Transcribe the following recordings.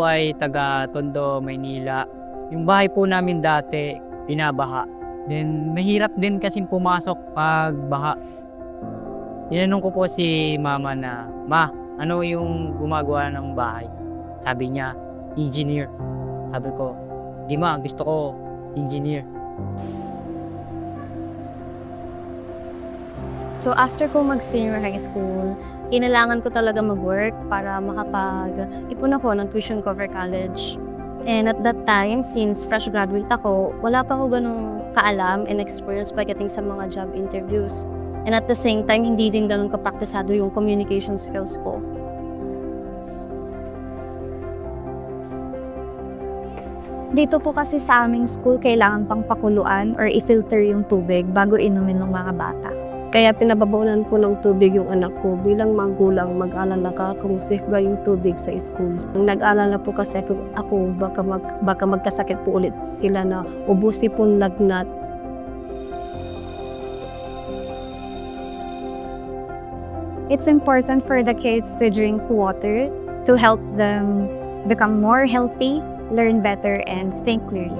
po ay taga Tondo, Maynila. Yung bahay po namin dati, binabaha. Then mahirap din kasing pumasok pag baha. Tinanong ko po si mama na, "Ma, ano yung gumagawa ng bahay?" Sabi niya, "Engineer." Sabi ko, "Di ma, gusto ko engineer." So after ko mag-senior high school, kailangan ko talaga mag-work para makapag-ipon ako ng tuition ko for college. And at that time, since fresh graduate ako, wala pa ako ganung kaalam and experience pagdating sa mga job interviews. And at the same time, hindi din ganun kapraktisado yung communication skills ko. Dito po kasi sa aming school, kailangan pang pakuluan or i-filter yung tubig bago inumin ng mga bata. Kaya pinababawalan po ng tubig yung anak ko. Bilang magulang, mag-alala ka kung safe ba yung tubig sa school. Nag-alala po kasi ako baka magkasakit po ulit sila na ubusin pong lagnat. It's important for the kids to drink water to help them become more healthy, learn better, and think clearly.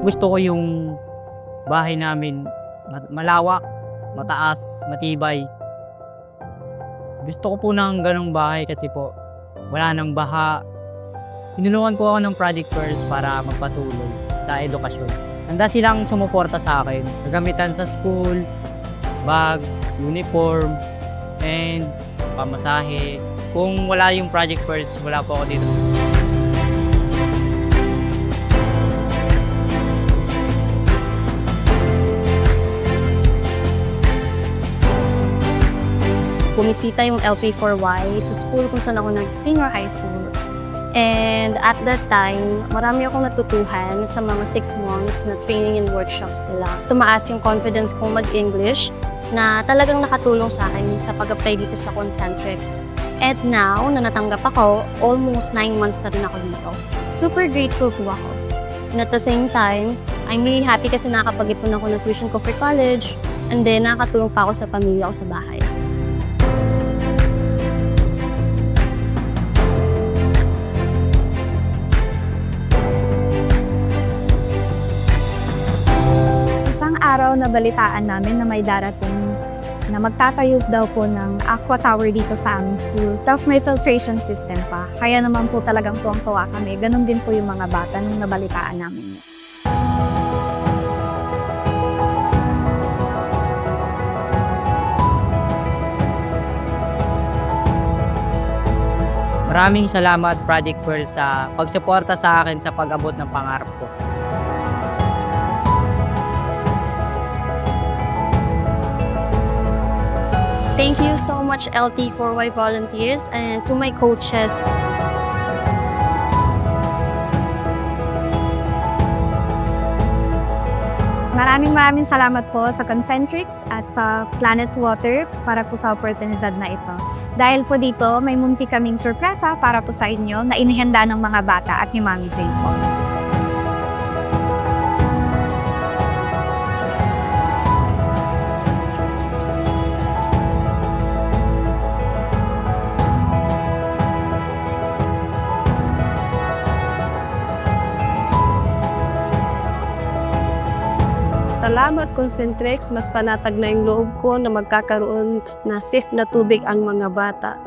Gusto ko yung bahay namin malawak, mataas, matibay. Gusto ko po ng ganong bahay kasi po wala nang baha. Tinulungan ko ako ng Project First para magpatuloy sa edukasyon. Handa silang sumuporta sa akin. Kagamitan sa school, bag, uniform, and pamasahe. Kung wala yung Project First, wala po ako dito. Bumisita yung LP4Y sa school kung saan ako nag-senior high school. And at that time, marami akong natutuhan sa mga 6 months na training and workshops nila. Tumaas yung confidence kong mag-English na talagang nakatulong sa akin sa pag-apply dito sa Concentrix. And now, na natanggap ako, almost 9 months na rin ako dito. Super grateful po ako. And at the same time, I'm really happy kasi nakakapag-ipon ako ng tuition ko for college, and then nakakatulong pa ako sa pamilya ko sa bahay. Araw na balitaan namin na may darating na magtatayo daw po ng aqua tower dito sa aming school. Tapos may filtration system pa. Kaya naman po talagang tuwang-tuwa kami. Ganon din po yung mga bata nung nabalitaan namin. Maraming salamat Project First sa pagsuporta sa akin sa pag-abot ng pangarap ko. Thank you so much LT4Y volunteers and to my coaches. Maraming salamat po sa Concentrix at sa Planet Water para po sa oportunidad na ito. Dahil po dito, may munti kaming sorpresa para po sa inyo na inihanda ng mga bata at ni Mami Jane po. Salamat Concentrix, mas panatag na yung loob ko na magkakaroon na safe na tubig ang mga bata.